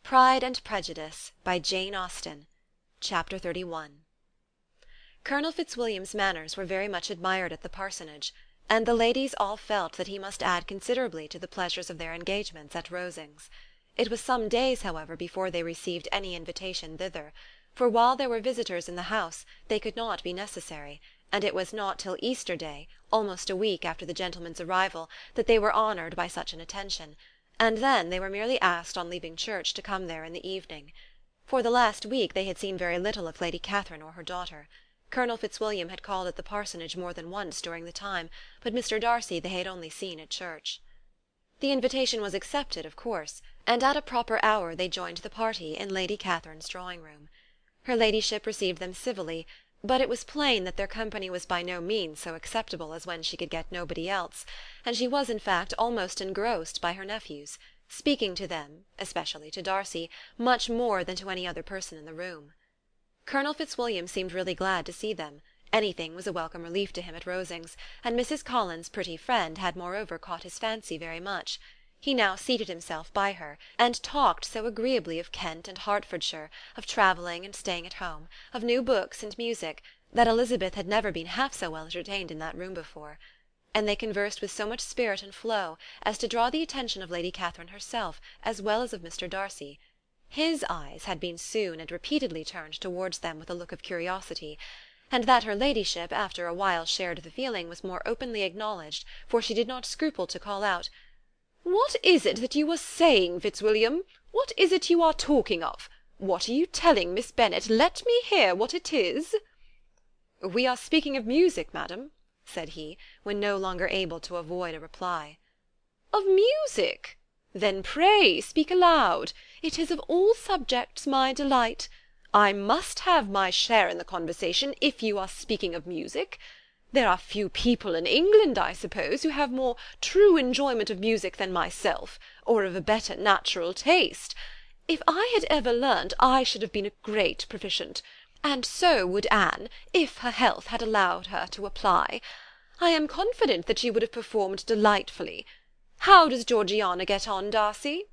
Pride and Prejudice, by Jane Austen. Chapter 31. Colonel Fitzwilliam's manners were very much admired at the parsonage, and the ladies all felt that he must add considerably to the pleasures of their engagements at Rosings. It was some days, however, before they received any invitation thither, for while there were visitors in the house they could not be necessary, and it was not till Easter Day, almost a week after the gentlemen's arrival, that they were honoured by such an attention, and then they were merely asked on leaving church to come there in the evening. For the last week they had seen very little of Lady Catherine or her daughter. Colonel Fitzwilliam had called at the parsonage more than once during the time, but Mr. Darcy they had only seen at church. The invitation was accepted, of course, and at a proper hour they joined the party in Lady Catherine's drawing-room. Her ladyship received them civilly, but it was plain that their company was by no means so acceptable as when she could get nobody else, and she was in fact almost engrossed by her nephews, speaking to them, especially to Darcy, much more than to any other person in the room. Colonel Fitzwilliam seemed really glad to see them. Anything was a welcome relief to him at Rosings, and Mrs. Collins's pretty friend had moreover caught his fancy very much. He now seated himself by her, and talked so agreeably of Kent and Hertfordshire, of travelling and staying at home, of new books and music, that Elizabeth had never been half so well entertained in that room before. And they conversed with so much spirit and flow as to draw the attention of Lady Catherine herself, as well as of Mr. Darcy. His eyes had been soon and repeatedly turned towards them with a look of curiosity, and that her ladyship after a while shared the feeling was more openly acknowledged, for she did not scruple to call out, "What is it that you are saying, Fitzwilliam? What is it you are talking of? What are you telling Miss Bennet? Let me hear what it is." "We are speaking of music, madam," said he, when no longer able to avoid a reply. "Of music? Then pray speak aloud. It is of all subjects my delight. I must have my share in the conversation, if you are speaking of music. There are few people in England, I suppose, who have more true enjoyment of music than myself, or of a better natural taste. If I had ever learnt, I should have been a great proficient, and so would Anne, if her health had allowed her to apply. I am confident that she would have performed delightfully. How does Georgiana get on, Darcy?"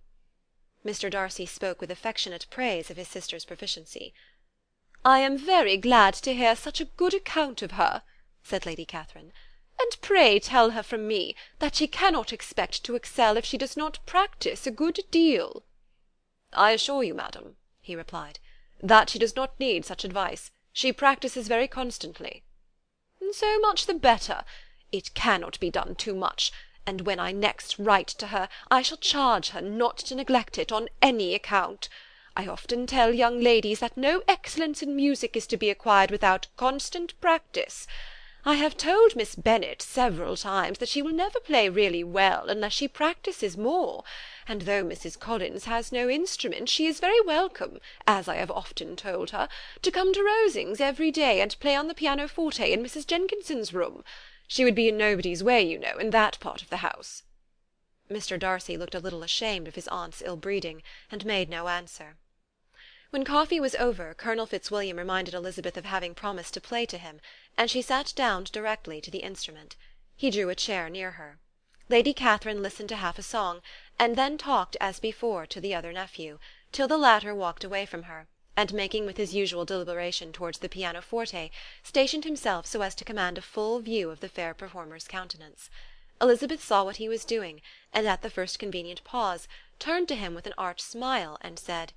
Mr. Darcy spoke with affectionate praise of his sister's proficiency. "I am very glad to hear such a good account of her," said Lady Catherine, "and pray tell her from me that she cannot expect to excel if she does not practise a good deal." "I assure you, madam," he replied, "that she does not need such advice. She practises very constantly." "So much the better. It cannot be done too much, and when I next write to her, I shall charge her not to neglect it on any account. I often tell young ladies that no excellence in music is to be acquired without constant practice. I have told Miss Bennet several times that she will never play really well unless she practises more, and though Mrs. Collins has no instrument, she is very welcome, as I have often told her, to come to Rosings every day and play on the pianoforte in Mrs. Jenkinson's room. She would be in nobody's way, you know, in that part of the house." Mr. Darcy looked a little ashamed of his aunt's ill-breeding, and made no answer. When coffee was over, Colonel Fitzwilliam reminded Elizabeth of having promised to play to him, and she sat down directly to the instrument. He drew a chair near her. Lady Catherine listened to half a song, and then talked as before to the other nephew, till the latter walked away from her, and making with his usual deliberation towards the pianoforte, stationed himself so as to command a full view of the fair performer's countenance. Elizabeth saw what he was doing, and at the first convenient pause, turned to him with an arch smile, and said,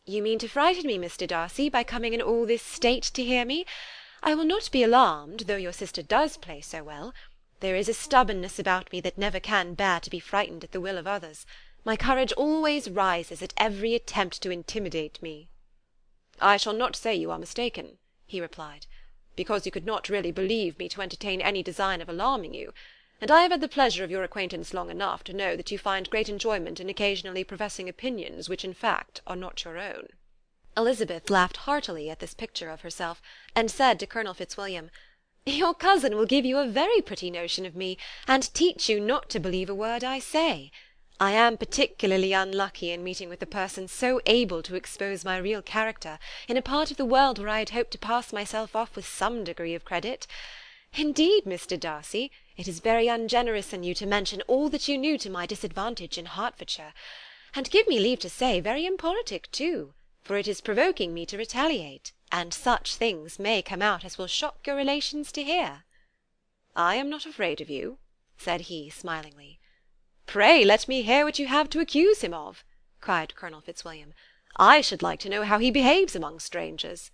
"You mean to frighten me, Mr. Darcy, by coming in all this state to hear me. I will not be alarmed, though your sister does play so well. There is a stubbornness about me that never can bear to be frightened at the will of others. My courage always rises at every attempt to intimidate me." "I shall not say you are mistaken," he replied, "because you could not really believe me to entertain any design of alarming you, and I have had the pleasure of your acquaintance long enough to know that you find great enjoyment in occasionally professing opinions which in fact are not your own." Elizabeth laughed heartily at this picture of herself, and said to Colonel Fitzwilliam, "Your cousin will give you a very pretty notion of me, and teach you not to believe a word I say. I am particularly unlucky in meeting with a person so able to expose my real character in a part of the world where I had hoped to pass myself off with some degree of credit. Indeed, Mr. Darcy, it is very ungenerous in you to mention all that you knew to my disadvantage in Hertfordshire. and give me leave to say, very impolitic too, for it is provoking me to retaliate, and such things may come out as will shock your relations to hear." "I am not afraid of you," said he, smilingly. "Pray let me hear what you have to accuse him of," cried Colonel Fitzwilliam. "I should like to know how he behaves among strangers."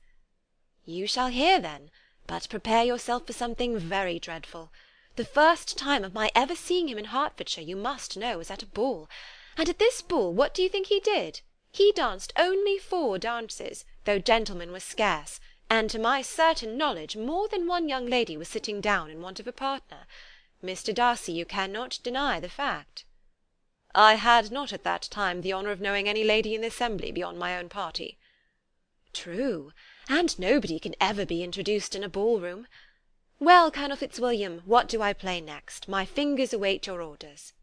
"You shall hear, then, but prepare yourself for something very dreadful. The first time of my ever seeing him in Hertfordshire, you must know, was at a ball. And at this ball what do you think he did? He danced only 4 dances, though gentlemen were scarce, and to my certain knowledge more than one young lady was sitting down in want of a partner. Mr. Darcy, you cannot deny the fact." "I had not at that time the honour of knowing any lady in the assembly beyond my own party." "True, and nobody can ever be introduced in a ball-room. Well, Colonel Fitzwilliam, what do I play next? My fingers await your orders."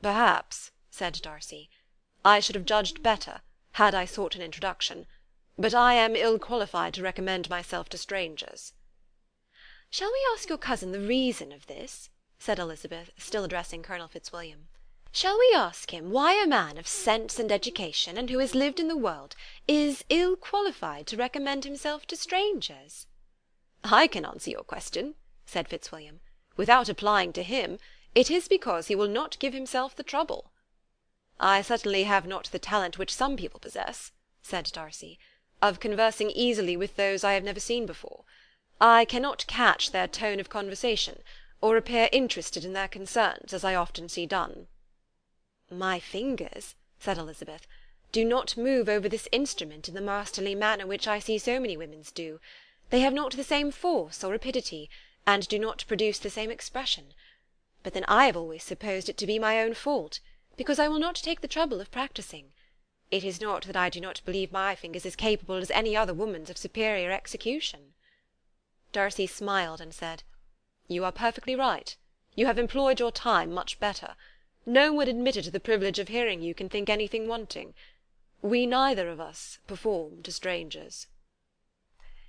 "Perhaps," said Darcy, "I should have judged better, had I sought an introduction, but I am ill qualified to recommend myself to strangers." "Shall we ask your cousin the reason of this?" said Elizabeth, still addressing Colonel Fitzwilliam. "Shall we ask him why a man of sense and education, and who has lived in the world, is ill qualified to recommend himself to strangers?" "I can answer your question," said Fitzwilliam. "Without applying to him, it is because he will not give himself the trouble." "I certainly have not the talent which some people possess," said Darcy, "of conversing easily with those I have never seen before. I cannot catch their tone of conversation, or appear interested in their concerns, as I often see done." "My fingers," said Elizabeth, "do not move over this instrument in the masterly manner which I see so many women's do. They have not the same force or rapidity, and do not produce the same expression. But then I have always supposed it to be my own fault, because I will not take the trouble of practising. It is not that I do not believe my fingers as capable as any other woman's of superior execution." Darcy smiled and said, "You are perfectly right. You have employed your time much better. No one admitted to the privilege of hearing you can think anything wanting. We neither of us perform to strangers."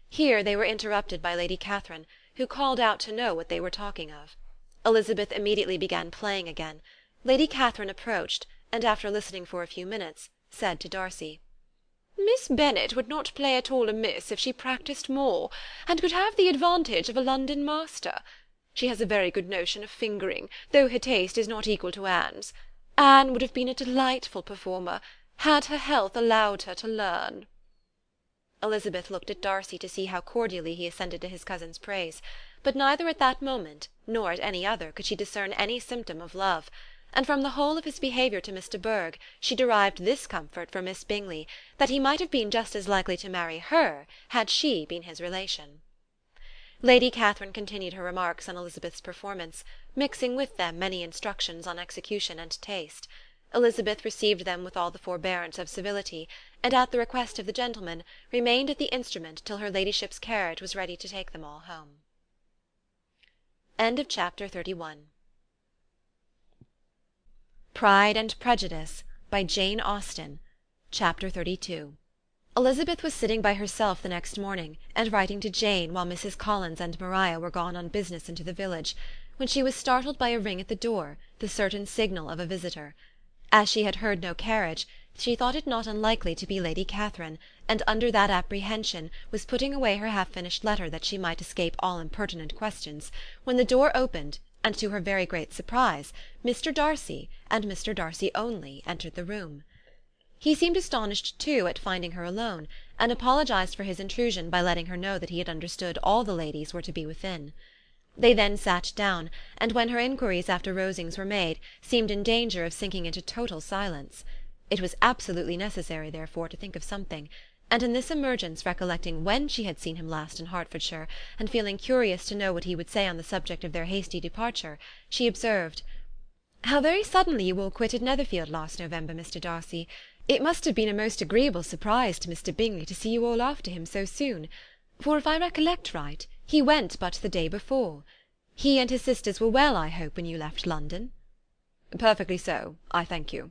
Here they were interrupted by Lady Catherine, who called out to know what they were talking of. Elizabeth immediately began playing again. Lady Catherine approached, and after listening for a few minutes, said to Darcy, "Miss Bennet would not play at all amiss if she practised more, and could have the advantage of a London master. She has a very good notion of fingering, though her taste is not equal to Anne's. Anne would have been a delightful performer, had her health allowed her to learn." Elizabeth looked at Darcy to see how cordially he assented to his cousin's praise, but neither at that moment, nor at any other, could she discern any symptom of love, and from the whole of his behaviour to Miss de Bourgh she derived this comfort for Miss Bingley, that he might have been just as likely to marry her had she been his relation. Lady Catherine continued her remarks on Elizabeth's performance, mixing with them many instructions on execution and taste. Elizabeth received them with all the forbearance of civility, and at the request of the gentlemen, remained at the instrument till her ladyship's carriage was ready to take them all home. Chapter 31. Pride and Prejudice, by Jane Austen. Chapter 32. Elizabeth was sitting by herself the next morning, and writing to Jane while Mrs. Collins and Maria were gone on business into the village, when she was startled by a ring at the door, the certain signal of a visitor. As she had heard no carriage, she thought it not unlikely to be Lady Catherine, and under that apprehension was putting away her half-finished letter that she might escape all impertinent questions, when the door opened, and to her very great surprise, Mr. Darcy, and Mr. Darcy only, entered the room. He seemed astonished too at finding her alone, and apologized for his intrusion by letting her know that he had understood all the ladies were to be within. They then sat down, and when her inquiries after Rosings were made, seemed in danger of sinking into total silence. It was absolutely necessary, therefore, to think of something, and in this emergence, recollecting when she had seen him last in Hertfordshire, and feeling curious to know what he would say on the subject of their hasty departure, she observed, "How very suddenly you all quitted Netherfield last November, Mr. Darcy. It must have been a most agreeable surprise to Mr. Bingley to see you all after him so soon, for if I recollect right, he went but the day before. He and his sisters were well, I hope, when you left London?" "Perfectly so, I thank you."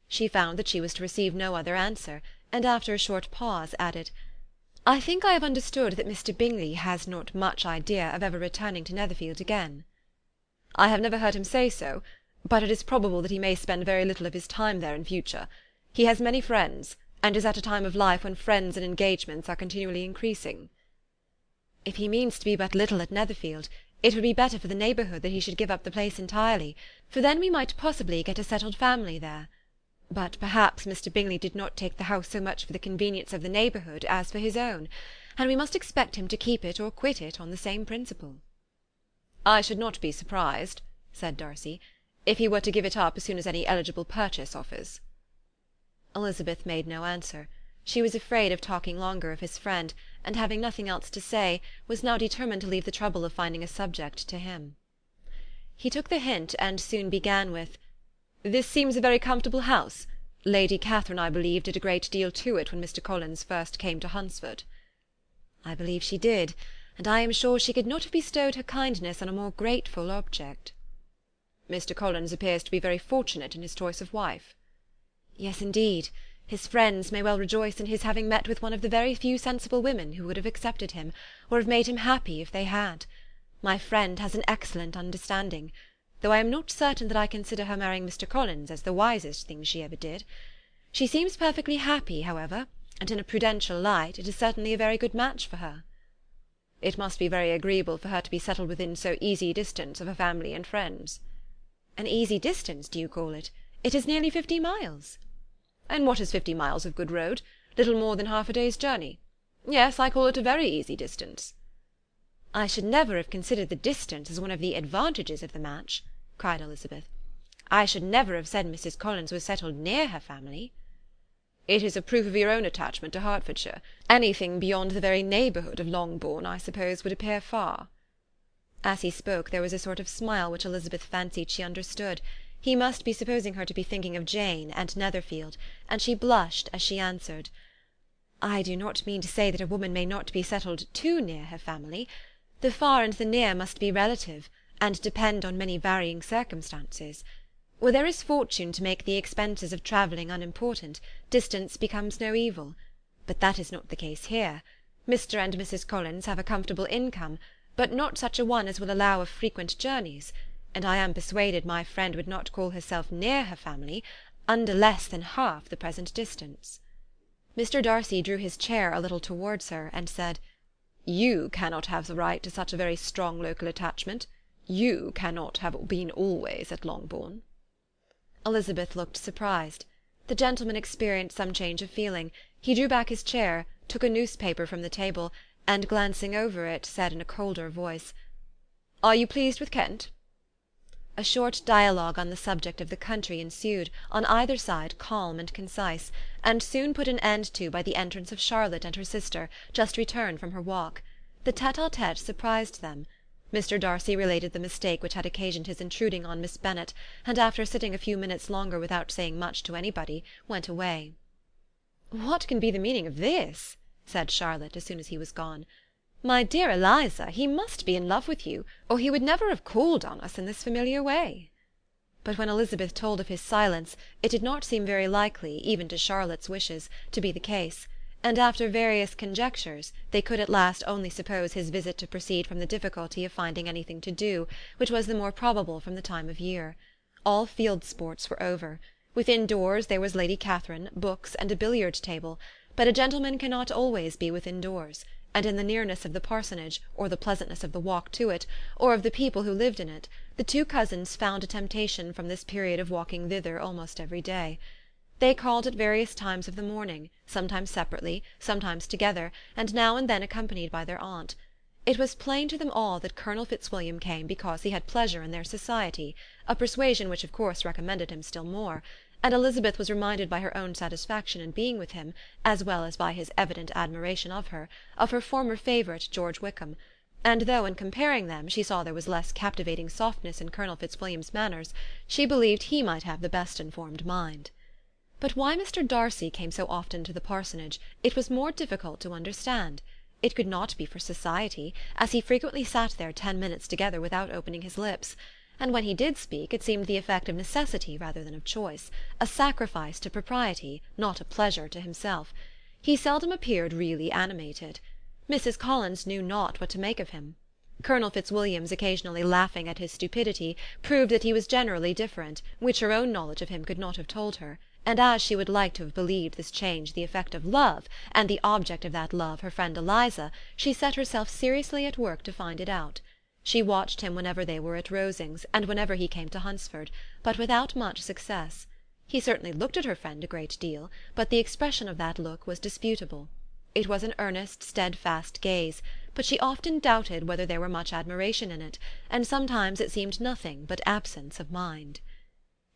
She found that she was to receive no other answer, and after a short pause added, "I think I have understood that Mr. Bingley has not much idea of ever returning to Netherfield again." "I have never heard him say so, but it is probable that he may spend very little of his time there in future. He has many friends, and is at a time of life when friends and engagements are continually increasing." "If he means to be but little at Netherfield, it would be better for the neighbourhood that he should give up the place entirely, for then we might possibly get a settled family there. But perhaps Mr. Bingley did not take the house so much for the convenience of the neighbourhood as for his own, and we must expect him to keep it or quit it on the same principle." "I should not be surprised," said Darcy, "if he were to give it up as soon as any eligible purchase offers." Elizabeth made no answer. She was afraid of talking longer of his friend, and having nothing else to say, was now determined to leave the trouble of finding a subject to him. He took the hint, and soon began with, "This seems a very comfortable house. Lady Catherine, I believe, did a great deal to it when Mr. Collins first came to Hunsford." "I believe she did, and I am sure she could not have bestowed her kindness on a more grateful object." "Mr. Collins appears to be very fortunate in his choice of wife." "Yes, indeed. His friends may well rejoice in his having met with one of the very few sensible women who would have accepted him, or have made him happy if they had. My friend has an excellent understanding, though I am not certain that I consider her marrying Mr. Collins as the wisest thing she ever did. She seems perfectly happy, however, and in a prudential light it is certainly a very good match for her." "It must be very agreeable for her to be settled within so easy distance of her family and friends." "An easy distance, do you call it? It is nearly 50 miles." "And what is 50 miles of good road? Little more than half a day's journey. Yes, I call it a very easy distance." "I should never have considered the distance as one of the advantages of the match," cried Elizabeth. "I should never have said Mrs. Collins was settled near her family." "It is a proof of your own attachment to Hertfordshire. Anything beyond the very neighbourhood of Longbourn, I suppose, would appear far." As he spoke there was a sort of smile which Elizabeth fancied she understood. He must be supposing her to be thinking of Jane and Netherfield, and she blushed as she answered, "I do not mean to say that a woman may not be settled too near her family. The far and the near must be relative, and depend on many varying circumstances. Where there is fortune to make the expenses of travelling unimportant, distance becomes no evil. But that is not the case here. Mr. and Mrs. Collins have a comfortable income, but not such a one as will allow of frequent journeys, and I am persuaded my friend would not call herself near her family under less than half the present distance." Mr. Darcy drew his chair a little towards her, and said, "You cannot have the right to such a very strong local attachment. You cannot have been always at Longbourn." Elizabeth looked surprised. The gentleman experienced some change of feeling. He drew back his chair, took a newspaper from the table, and glancing over it, said in a colder voice, "Are you pleased with Kent?" A short dialogue on the subject of the country ensued, on either side calm and concise, and soon put an end to by the entrance of Charlotte and her sister, just returned from her walk. The tête-à-tête surprised them. Mr. Darcy related the mistake which had occasioned his intruding on Miss Bennet, and after sitting a few minutes longer without saying much to anybody, went away. "What can be the meaning of this?" said Charlotte, as soon as he was gone. "My dear Eliza, he must be in love with you, or he would never have called on us in this familiar way." But when Elizabeth told of his silence, it did not seem very likely, even to Charlotte's wishes, to be the case, and after various conjectures they could at last only suppose his visit to proceed from the difficulty of finding anything to do, which was the more probable from the time of year. All field sports were over. Within doors there was Lady Catherine, books, and a billiard table, but a gentleman cannot always be within doors, and in the nearness of the parsonage, or the pleasantness of the walk to it, or of the people who lived in it, the two cousins found a temptation from this period of walking thither almost every day. They called at various times of the morning, sometimes separately, sometimes together, and now and then accompanied by their aunt. It was plain to them all that Colonel Fitzwilliam came because he had pleasure in their society, a persuasion which of course recommended him still more, and Elizabeth was reminded by her own satisfaction in being with him, as well as by his evident admiration of her former favourite George Wickham, and though in comparing them she saw there was less captivating softness in Colonel Fitzwilliam's manners, she believed he might have the best informed mind. But why Mr. Darcy came so often to the parsonage it was more difficult to understand. It could not be for society, as he frequently sat there 10 minutes together without opening his lips, and when he did speak it seemed the effect of necessity rather than of choice, a sacrifice to propriety, not a pleasure to himself. He seldom appeared really animated. Mrs. Collins knew not what to make of him. Colonel Fitzwilliam's occasionally laughing at his stupidity proved that he was generally different, which her own knowledge of him could not have told her, and as she would like to have believed this change the effect of love, and the object of that love her friend Eliza, she set herself seriously at work to find it out. She watched him whenever they were at Rosings, and whenever he came to Hunsford, but without much success. He certainly looked at her friend a great deal, but the expression of that look was disputable. It was an earnest, steadfast gaze, but she often doubted whether there were much admiration in it, and sometimes it seemed nothing but absence of mind.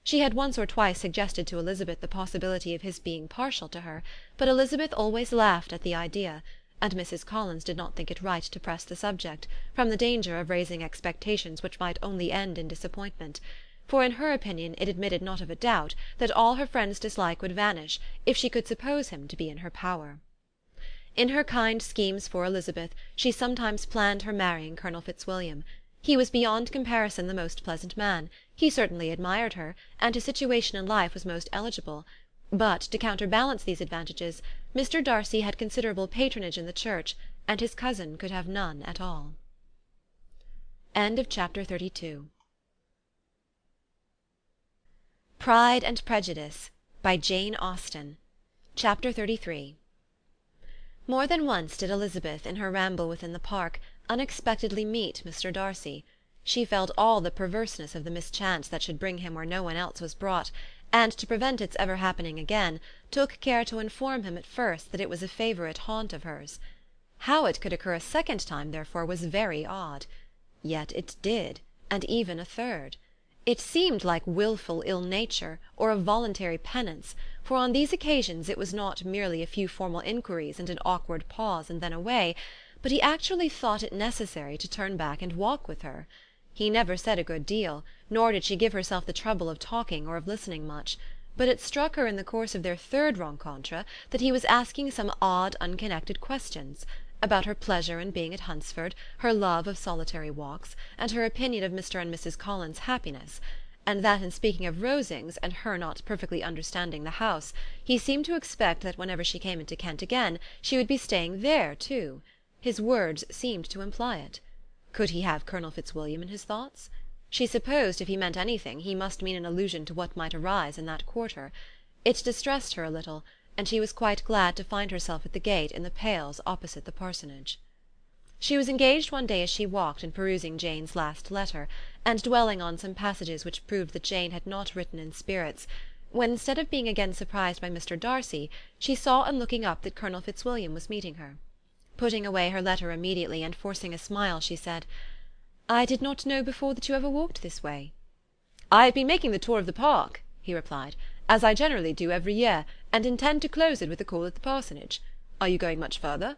She had once or twice suggested to Elizabeth the possibility of his being partial to her, but Elizabeth always laughed at the idea, and Mrs. Collins did not think it right to press the subject, from the danger of raising expectations which might only end in disappointment, for in her opinion it admitted not of a doubt that all her friend's dislike would vanish if she could suppose him to be in her power. In her kind schemes for Elizabeth she sometimes planned her marrying Colonel Fitzwilliam. He was beyond comparison the most pleasant man, he certainly admired her, and his situation in life was most eligible, but, to counterbalance these advantages, Mr. Darcy had considerable patronage in the church, and his cousin could have none at all. Chapter 32. Pride and Prejudice, by Jane Austen. Chapter 33. More than once did Elizabeth, in her ramble within the park, unexpectedly meet Mr. Darcy. She felt all the perverseness of the mischance that should bring him where no one else was brought, and, to prevent its ever happening again, took care to inform him at first that it was a favourite haunt of hers. How it could occur a second time, therefore, was very odd. Yet it did, and even a third. It seemed like wilful ill-nature, or a voluntary penance, for on these occasions it was not merely a few formal inquiries and an awkward pause and then away, but he actually thought it necessary to turn back and walk with her. He never said a good deal, nor did she give herself the trouble of talking or of listening much, but it struck her in the course of their third rencontre that he was asking some odd unconnected questions, about her pleasure in being at Hunsford, her love of solitary walks, and her opinion of Mr. and Mrs. Collins's happiness, and that in speaking of Rosings, and her not perfectly understanding the house, he seemed to expect that whenever she came into Kent again she would be staying there too. His words seemed to imply it. Could he have Colonel Fitzwilliam in his thoughts? She supposed if he meant anything he must mean an allusion to what might arise in that quarter. It distressed her a little, and she was quite glad to find herself at the gate in the pales opposite the parsonage. She was engaged one day as she walked in perusing Jane's last letter, and dwelling on some passages which proved that Jane had not written in spirits, when instead of being again surprised by Mr. Darcy, she saw on looking up that Colonel Fitzwilliam was meeting her. Putting away her letter immediately, and forcing a smile, she said, "I did not know before that you ever walked this way." "I have been making the tour of the park," he replied, "as I generally do every year, and intend to close it with a call at the parsonage. Are you going much further?"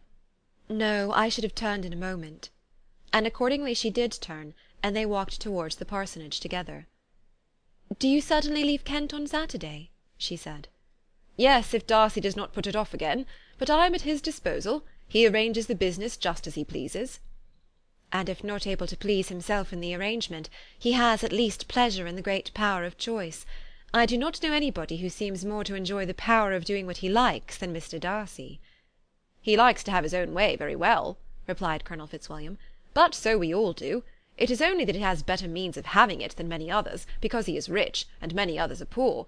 "No, I should have turned in a moment." And accordingly she did turn, and they walked towards the parsonage together. "Do you certainly leave Kent on Saturday?" she said. "Yes, if Darcy does not put it off again, but I am at his disposal. He arranges the business just as he pleases." "And if not able to please himself in the arrangement, he has at least pleasure in the great power of choice. I do not know anybody who seems more to enjoy the power of doing what he likes than Mr. Darcy." "He likes to have his own way very well," replied Colonel Fitzwilliam, "but so we all do. It is only that he has better means of having it than many others, because he is rich, and many others are poor.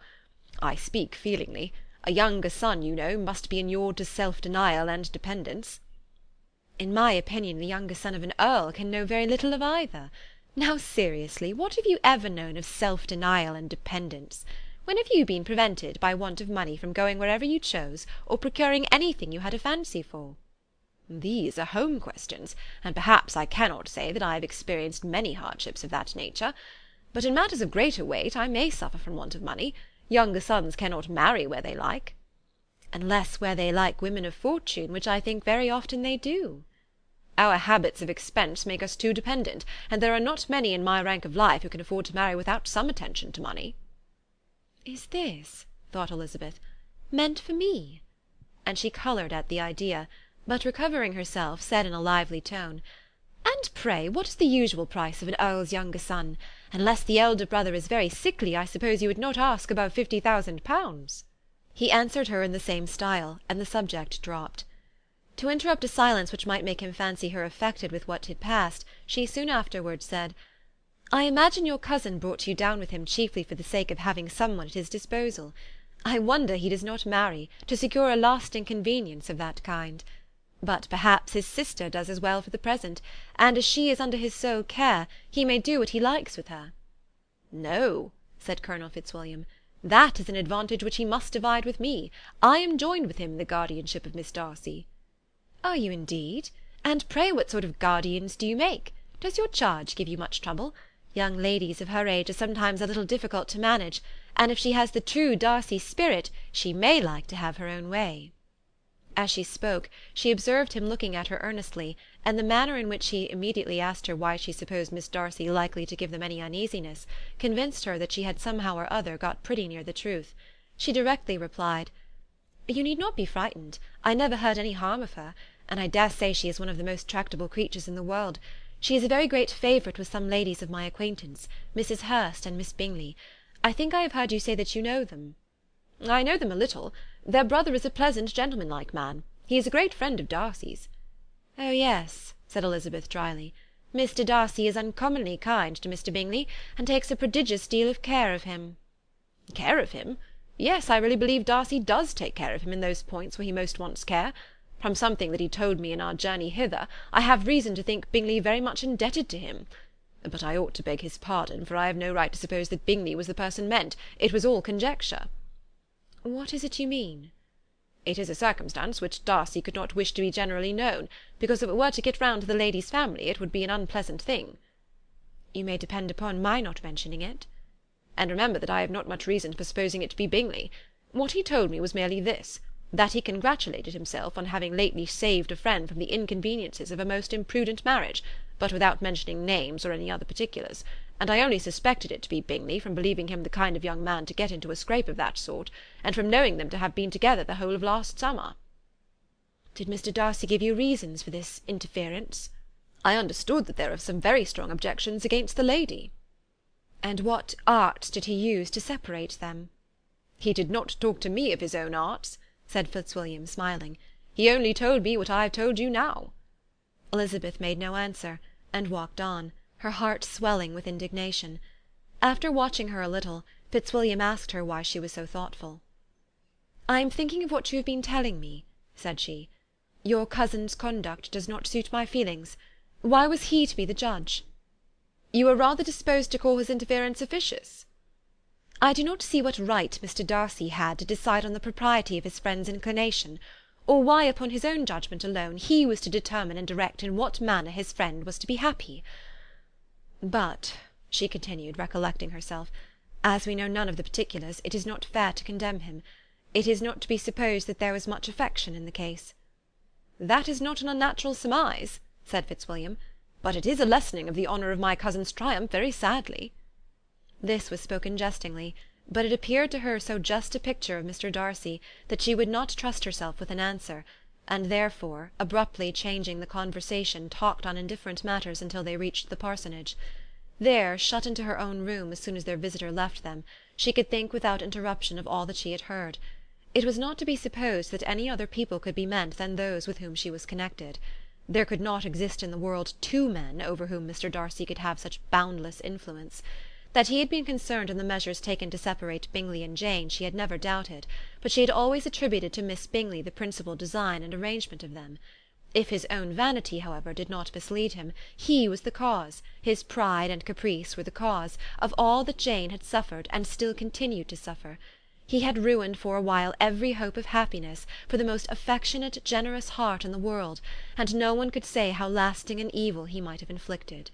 I speak feelingly. A younger son, you know, must be inured to self-denial and dependence." "In my opinion the younger son of an earl can know very little of either. Now seriously, what have you ever known of self-denial and dependence? When have you been prevented by want of money from going wherever you chose, or procuring anything you had a fancy for?" "These are home questions, and perhaps I cannot say that I have experienced many hardships of that nature. But in matters of greater weight I may suffer from want of money. Younger sons cannot marry where they like." "Unless where they like women of fortune, which I think very often they do." "Our habits of expense make us too dependent, and there are not many in my rank of life who can afford to marry without some attention to money." "Is this," thought Elizabeth, "meant for me?" And she coloured at the idea, but recovering herself, said in a lively tone, "And pray what is the usual price of an earl's younger son? Unless the elder brother is very sickly, I suppose you would not ask above 50,000 pounds." He answered her in the same style, and the subject dropped. To interrupt a silence which might make him fancy her affected with what had passed, she soon afterwards said, "I imagine your cousin brought you down with him chiefly for the sake of having someone at his disposal. I wonder he does not marry, to secure a lasting convenience of that kind. But perhaps his sister does as well for the present, and as she is under his sole care, he may do what he likes with her." "No," said Colonel Fitzwilliam, "that is an advantage which he must divide with me. I am joined with him in the guardianship of Miss Darcy." "Are you indeed? And pray what sort of guardians do you make? Does your charge give you much trouble? Young ladies of her age are sometimes a little difficult to manage, and if she has the true Darcy spirit, she may like to have her own way." As she spoke, she observed him looking at her earnestly, and the manner in which he immediately asked her why she supposed Miss Darcy likely to give them any uneasiness, convinced her that she had somehow or other got pretty near the truth. She directly replied, "You need not be frightened. I never heard any harm of her, and I dare say she is one of the most tractable creatures in the world. She is a very great favourite with some ladies of my acquaintance, Mrs. Hurst and Miss Bingley. I think I have heard you say that you know them." "I know them a little. Their brother is a pleasant, gentlemanlike man. He is a great friend of Darcy's." "Oh, yes," said Elizabeth dryly. "Mr. Darcy is uncommonly kind to Mr. Bingley, and takes a prodigious deal of care of him." "Care of him? Yes, I really believe Darcy does take care of him in those points where he most wants care. From something that he told me in our journey hither, I have reason to think Bingley very much indebted to him. But I ought to beg his pardon, for I have no right to suppose that Bingley was the person meant. It was all conjecture." "What is it you mean?" "It is a circumstance which Darcy could not wish to be generally known, because if it were to get round to the lady's family it would be an unpleasant thing." "You may depend upon my not mentioning it." "And remember that I have not much reason for supposing it to be Bingley. What he told me was merely this, that he congratulated himself on having lately saved a friend from the inconveniences of a most imprudent marriage, but without mentioning names or any other particulars, and I only suspected it to be Bingley from believing him the kind of young man to get into a scrape of that sort, and from knowing them to have been together the whole of last summer." "Did Mr. Darcy give you reasons for this interference?" "I understood that there are some very strong objections against the lady." "And what arts did he use to separate them?" "He did not talk to me of his own arts," said Fitzwilliam, smiling. "He only told me what I have told you now." Elizabeth made no answer, and walked on, her heart swelling with indignation. After watching her a little, Fitzwilliam asked her why she was so thoughtful. "I am thinking of what you have been telling me," said she. "Your cousin's conduct does not suit my feelings. Why was he to be the judge?" "You are rather disposed to call his interference officious?" "I do not see what right Mr. Darcy had to decide on the propriety of his friend's inclination, or why upon his own judgment alone he was to determine and direct in what manner his friend was to be happy. But," she continued, recollecting herself, "as we know none of the particulars, it is not fair to condemn him. It is not to be supposed that there was much affection in the case." "That is not an unnatural surmise," said Fitzwilliam, "but it is a lessening of the honour of my cousin's triumph very sadly." This was spoken jestingly, but it appeared to her so just a picture of Mr. Darcy that she would not trust herself with an answer, and therefore, abruptly changing the conversation, talked on indifferent matters until they reached the parsonage. There, shut into her own room as soon as their visitor left them, she could think without interruption of all that she had heard. It was not to be supposed that any other people could be meant than those with whom she was connected. There could not exist in the world two men over whom Mr. Darcy could have such boundless influence. That he had been concerned in the measures taken to separate Bingley and Jane she had never doubted, but she had always attributed to Miss Bingley the principal design and arrangement of them. If his own vanity, however, did not mislead him, he was the cause, his pride and caprice were the cause, of all that Jane had suffered and still continued to suffer. He had ruined for a while every hope of happiness for the most affectionate, generous heart in the world, and no one could say how lasting an evil he might have inflicted.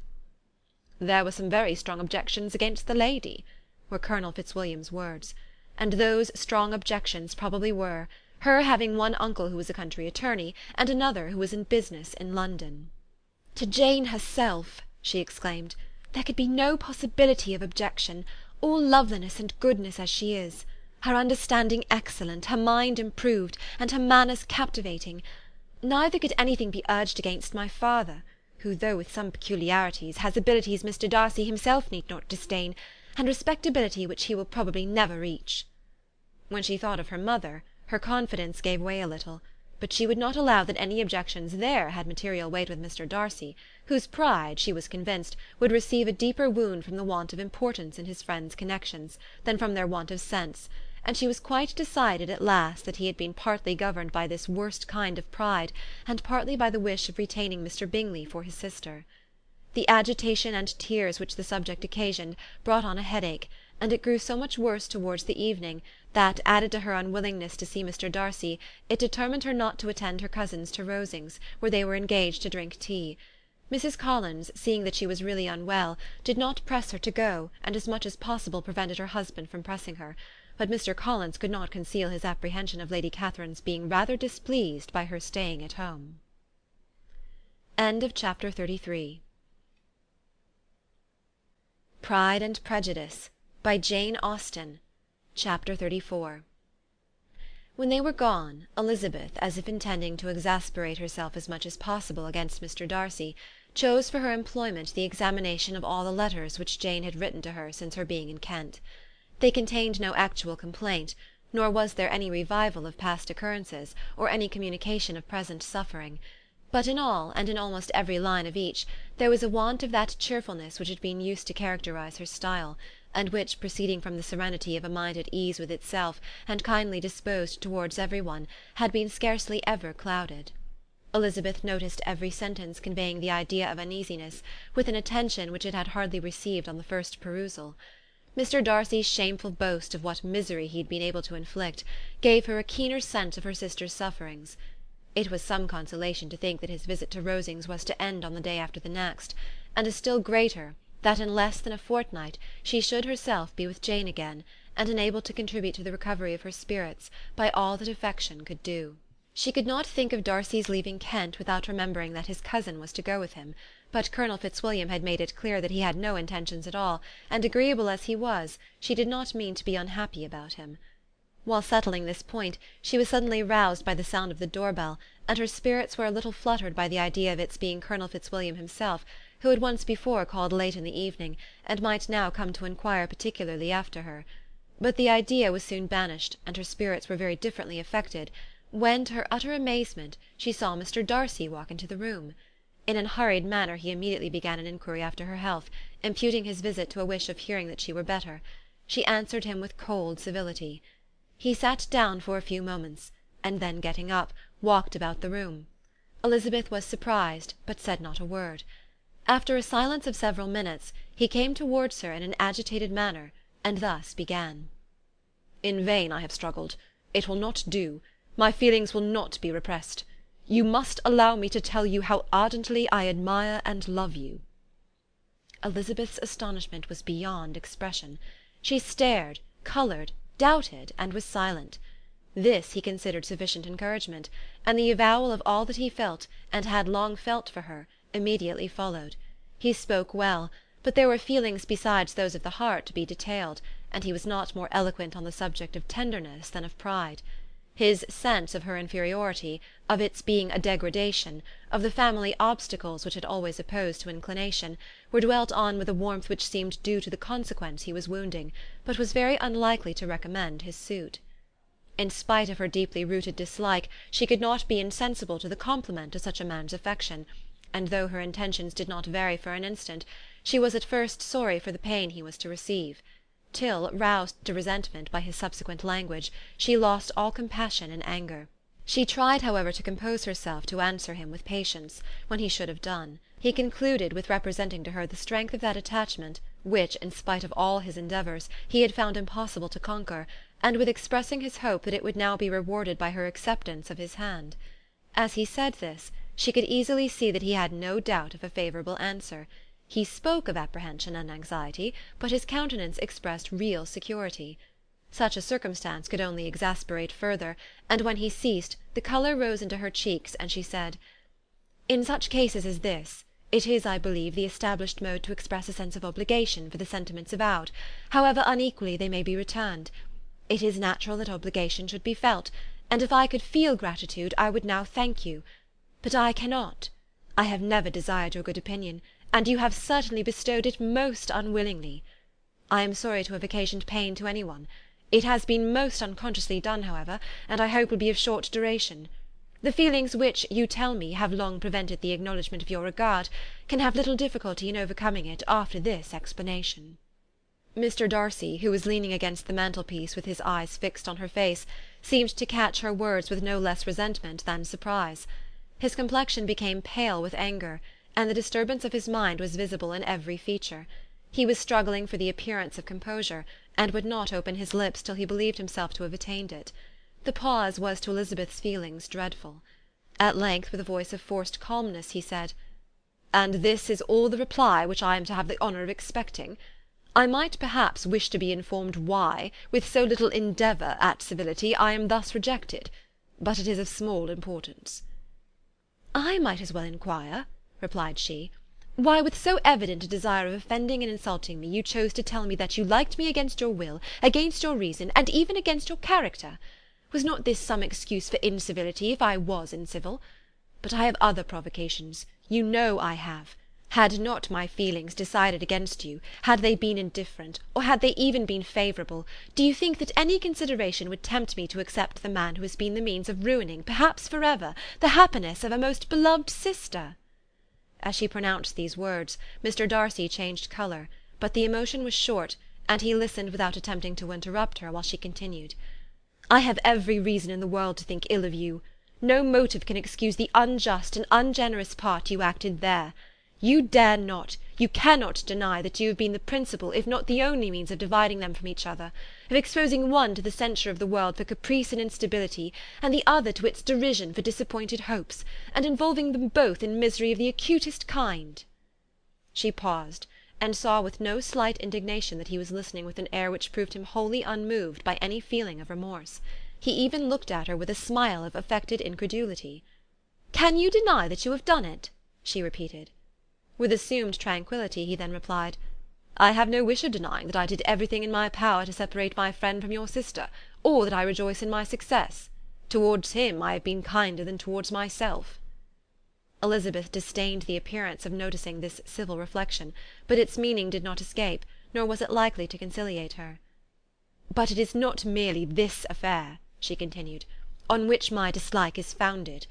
"There were some very strong objections against the lady," were Colonel Fitzwilliam's words, and those strong objections probably were, her having one uncle who was a country attorney, and another who was in business in London. "To Jane herself," she exclaimed, "there could be no possibility of objection, all loveliness and goodness as she is, her understanding excellent, her mind improved, and her manners captivating. Neither could anything be urged against my father, who, though with some peculiarities, has abilities Mr. Darcy himself need not disdain, and respectability which he will probably never reach." When she thought of her mother, her confidence gave way a little. but she would not allow that any objections there had material weight with Mr. Darcy, whose pride, she was convinced, would receive a deeper wound from the want of importance in his friends' connections, than from their want of sense, and she was quite decided at last that he had been partly governed by this worst kind of pride, and partly by the wish of retaining Mr. Bingley for his sister. The agitation and tears which the subject occasioned brought on a headache, and it grew so much worse towards the evening, that, added to her unwillingness to see Mr. Darcy, it determined her not to attend her cousins to Rosings, where they were engaged to drink tea. Mrs. Collins, seeing that she was really unwell, did not press her to go, and as much as possible prevented her husband from pressing her; but Mr. Collins could not conceal his apprehension of Lady Catherine's being rather displeased by her staying at home. Chapter 33. Pride and Prejudice, by Jane Austen. Chapter 34. When they were gone, Elizabeth, as if intending to exasperate herself as much as possible against Mr. Darcy, chose for her employment the examination of all the letters which Jane had written to her since her being in Kent. They contained no actual complaint, nor was there any revival of past occurrences, or any communication of present suffering. But in all, and in almost every line of each, there was a want of that cheerfulness which had been used to characterize her style, and which, proceeding from the serenity of a mind at ease with itself, and kindly disposed towards every one, had been scarcely ever clouded. Elizabeth noticed every sentence conveying the idea of uneasiness, with an attention which it had hardly received on the first perusal. Mr. Darcy's shameful boast of what misery he had been able to inflict gave her a keener sense of her sister's sufferings. It was some consolation to think that his visit to Rosings was to end on the day after the next, and a still greater, that in less than a fortnight she should herself be with Jane again, and enabled to contribute to the recovery of her spirits by all that affection could do. She could not think of Darcy's leaving Kent without remembering that his cousin was to go with him, but Colonel Fitzwilliam had made it clear that he had no intentions at all, and agreeable as he was, she did not mean to be unhappy about him. While settling this point, she was suddenly roused by the sound of the door-bell, and her spirits were a little fluttered by the idea of its being Colonel Fitzwilliam himself, who had once before called late in the evening, and might now come to inquire particularly after her. But the idea was soon banished, and her spirits were very differently affected, when, to her utter amazement, she saw Mr. Darcy walk into the room. In an hurried manner he immediately began an inquiry after her health, imputing his visit to a wish of hearing that she were better. She answered him with cold civility. He sat down for a few moments, and then getting up, walked about the room. Elizabeth was surprised, but said not a word. After a silence of several minutes, he came towards her in an agitated manner, and thus began. "In vain I have struggled. It will not do. My feelings will not be repressed. You must allow me to tell you how ardently I admire and love you." Elizabeth's astonishment was beyond expression. She stared, coloured, doubted, and was silent. This he considered sufficient encouragement, and the avowal of all that he felt, and had long felt for her, immediately followed. He spoke well, but there were feelings besides those of the heart to be detailed, and he was not more eloquent on the subject of tenderness than of pride. His sense of her inferiority, of its being a degradation, of the family obstacles which had always opposed to inclination, were dwelt on with a warmth which seemed due to the consequence he was wounding, but was very unlikely to recommend his suit. In spite of her deeply rooted dislike, she could not be insensible to the compliment of such a man's affection, and though her intentions did not vary for an instant, she was at first sorry for the pain he was to receive, till, roused to resentment by his subsequent language, she lost all compassion in anger. She tried, however, to compose herself to answer him with patience, when he should have done. He concluded with representing to her the strength of that attachment, which, in spite of all his endeavours, he had found impossible to conquer, and with expressing his hope that it would now be rewarded by her acceptance of his hand. As he said this, she could easily see that he had no doubt of a favourable answer. He spoke of apprehension and anxiety, but his countenance expressed real security. Such a circumstance could only exasperate further, and when he ceased, the colour rose into her cheeks, and she said, "In such cases as this, it is, I believe, the established mode to express a sense of obligation for the sentiments avowed, however unequally they may be returned. It is natural that obligation should be felt, and if I could feel gratitude, I would now thank you. But I cannot. I have never desired your good opinion, and you have certainly bestowed it most unwillingly. I am sorry to have occasioned pain to any one. It has been most unconsciously done, however, and I hope will be of short duration. The feelings which, you tell me, have long prevented the acknowledgment of your regard, can have little difficulty in overcoming it after this explanation." Mr. Darcy, who was leaning against the mantelpiece with his eyes fixed on her face, seemed to catch her words with no less resentment than surprise. His complexion became pale with anger, and the disturbance of his mind was visible in every feature. He was struggling for the appearance of composure, and would not open his lips till he believed himself to have attained it. The pause was to Elizabeth's feelings dreadful. At length, with a voice of forced calmness, he said, "And this is all the reply which I am to have the honour of expecting? I might perhaps wish to be informed why, with so little endeavour at civility, I am thus rejected, but it is of small importance." "I might as well inquire," replied she, "why, with so evident a desire of offending and insulting me, you chose to tell me that you liked me against your will, against your reason, and even against your character. Was not this some excuse for incivility, if I was incivil? But I have other provocations, you know I have. Had not my feelings decided against you, had they been indifferent, or had they even been favourable, do you think that any consideration would tempt me to accept the man who has been the means of ruining, perhaps for ever, the happiness of a most beloved sister?" As she pronounced these words, Mr. Darcy changed colour, but the emotion was short, and he listened without attempting to interrupt her, while she continued, "I have every reason in the world to think ill of you. No motive can excuse the unjust and ungenerous part you acted there. You dare not, you cannot deny that you have been the principal, if not the only means of dividing them from each other, of exposing one to the censure of the world for caprice and instability, and the other to its derision for disappointed hopes, and involving them both in misery of the acutest kind." She paused, and saw with no slight indignation that he was listening with an air which proved him wholly unmoved by any feeling of remorse. He even looked at her with a smile of affected incredulity. "Can you deny that you have done it?" she repeated. With assumed tranquillity he then replied, "I have no wish of denying that I did everything in my power to separate my friend from your sister, or that I rejoice in my success. Towards him I have been kinder than towards myself." Elizabeth disdained the appearance of noticing this civil reflection, but its meaning did not escape, nor was it likely to conciliate her. "But it is not merely this affair," she continued, "on which my dislike is founded.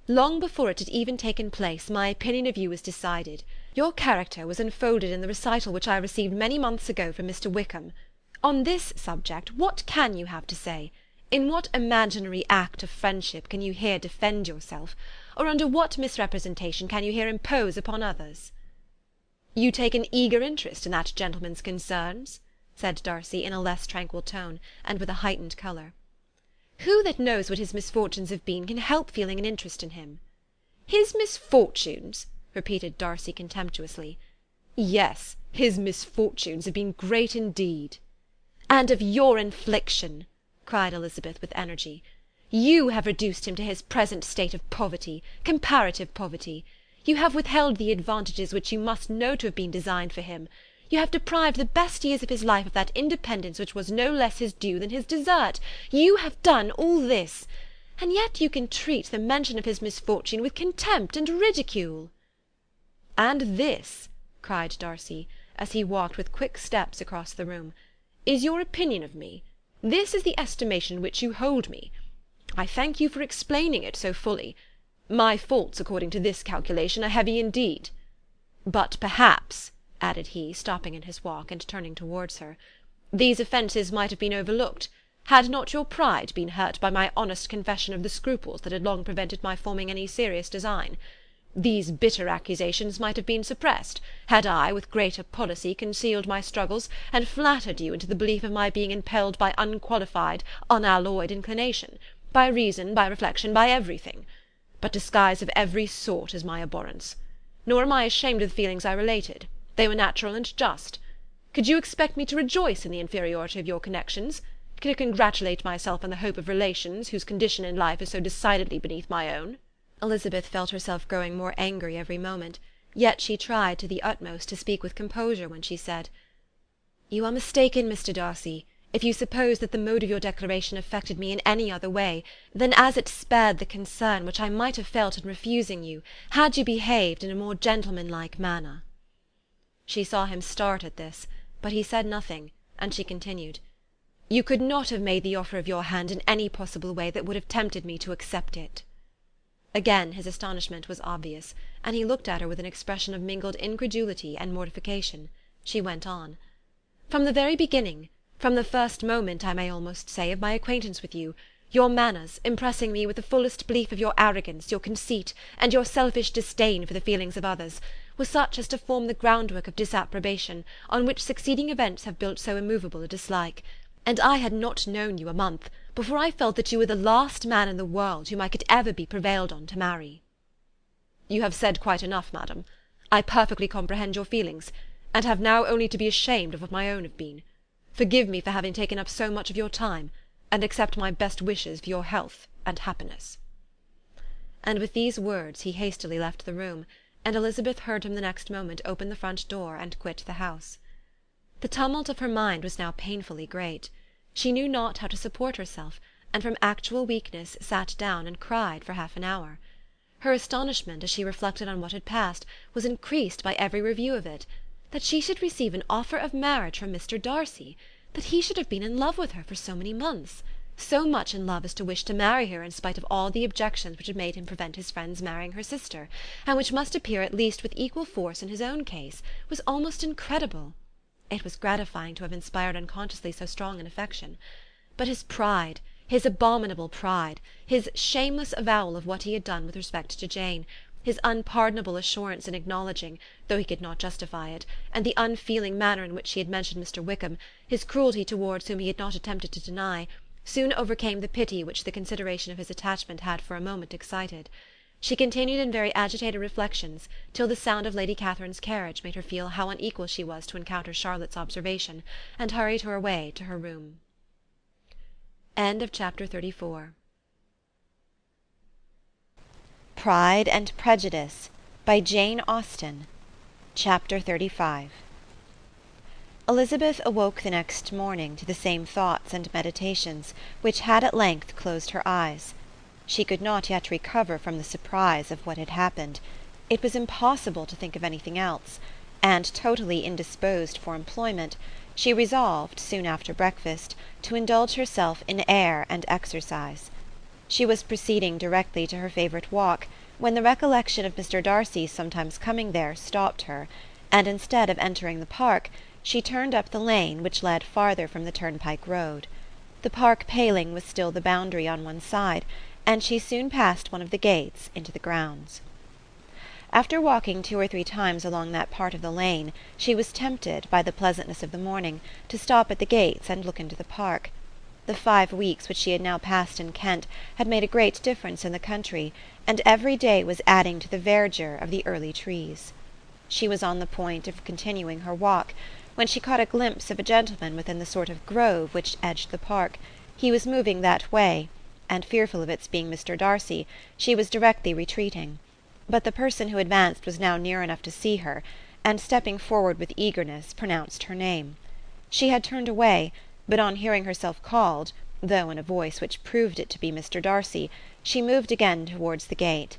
Long before it had even taken place, my opinion of you was decided. Your character was unfolded in the recital which I received many months ago from Mr. Wickham. On this subject, what can you have to say? In what imaginary act of friendship can you here defend yourself, or under what misrepresentation can you here impose upon others?" "You take an eager interest in that gentleman's concerns?" said Darcy, in a less tranquil tone, and with a heightened colour. "Who that knows what his misfortunes have been can help feeling an interest in him?" "His misfortunes!" repeated Darcy contemptuously. "Yes, his misfortunes have been great indeed." "And of your infliction," cried Elizabeth with energy. "You have reduced him to his present state of poverty, comparative poverty. You have withheld the advantages which you must know to have been designed for him. You have deprived the best years of his life of that independence which was no less his due than his desert. You have done all this, and yet you can treat the mention of his misfortune with contempt and ridicule." "And this," cried Darcy, as he walked with quick steps across the room, "is your opinion of me? This is the estimation in which you hold me? I thank you for explaining it so fully. My faults, according to this calculation, are heavy indeed. But perhaps," added he, stopping in his walk, and turning towards her, "these offences might have been overlooked, had not your pride been hurt by my honest confession of the scruples that had long prevented my forming any serious design. These bitter accusations might have been suppressed, had I, with greater policy, concealed my struggles, and flattered you into the belief of my being impelled by unqualified, unalloyed inclination, by reason, by reflection, by everything. But disguise of every sort is my abhorrence. Nor am I ashamed of the feelings I related. They were natural and just. Could you expect me to rejoice in the inferiority of your connections? Could I congratulate myself on the hope of relations whose condition in life is so decidedly beneath my own?" Elizabeth felt herself growing more angry every moment, yet she tried to the utmost to speak with composure when she said, "You are mistaken, Mr. Darcy, if you suppose that the mode of your declaration affected me in any other way than as it spared the concern which I might have felt in refusing you, had you behaved in a more gentlemanlike manner." She saw him start at this, but he said nothing, and she continued, "You could not have made the offer of your hand in any possible way that would have tempted me to accept it." Again his astonishment was obvious, and he looked at her with an expression of mingled incredulity and mortification. She went on. "From the very beginning, from the first moment, I may almost say, of my acquaintance with you, your manners, impressing me with the fullest belief of your arrogance, your conceit, and your selfish disdain for the feelings of others, were such as to form the groundwork of disapprobation, on which succeeding events have built so immovable a dislike. And I had not known you a month before I felt that you were the last man in the world whom I could ever be prevailed on to marry." "You have said quite enough, madam. I perfectly comprehend your feelings, and have now only to be ashamed of what my own have been. Forgive me for having taken up so much of your time, and accept my best wishes for your health and happiness." And with these words he hastily left the room, and Elizabeth heard him the next moment open the front door and quit the house. The tumult of her mind was now painfully great. She knew not how to support herself, and from actual weakness sat down and cried for half an hour. Her astonishment, as she reflected on what had passed, was increased by every review of it. That she should receive an offer of marriage from Mr. Darcy! That he should have been in love with her for so many months! So much in love as to wish to marry her in spite of all the objections which had made him prevent his friends marrying her sister, and which must appear at least with equal force in his own case, was almost incredible. It was gratifying to have inspired unconsciously so strong an affection. But his pride, his abominable pride, his shameless avowal of what he had done with respect to Jane, his unpardonable assurance in acknowledging, though he could not justify it, and the unfeeling manner in which he had mentioned Mr. Wickham, his cruelty towards whom he had not attempted to deny, soon overcame the pity which the consideration of his attachment had for a moment excited. She continued in very agitated reflections, till the sound of Lady Catherine's carriage made her feel how unequal she was to encounter Charlotte's observation, and hurried her away to her room. Chapter 34. Pride and Prejudice by Jane Austen. Chapter 35. Elizabeth awoke the next morning to the same thoughts and meditations which had at length closed her eyes. She could not yet recover from the surprise of what had happened. It was impossible to think of anything else, and totally indisposed for employment, she resolved, soon after breakfast, to indulge herself in air and exercise. She was proceeding directly to her favourite walk, when the recollection of Mr. Darcy's sometimes coming there stopped her, and instead of entering the park, she turned up the lane which led farther from the turnpike road. The park paling was still the boundary on one side, and she soon passed one of the gates into the grounds. After walking 2 or 3 times along that part of the lane, she was tempted, by the pleasantness of the morning, to stop at the gates and look into the park. The 5 weeks which she had now passed in Kent had made a great difference in the country, and every day was adding to the verdure of the early trees. She was on the point of continuing her walk, when she caught a glimpse of a gentleman within the sort of grove which edged the park. He was moving that way, and fearful of its being Mr. Darcy, she was directly retreating. But the person who advanced was now near enough to see her, and stepping forward with eagerness, pronounced her name. She had turned away, but on hearing herself called, though in a voice which proved it to be Mr. Darcy, she moved again towards the gate.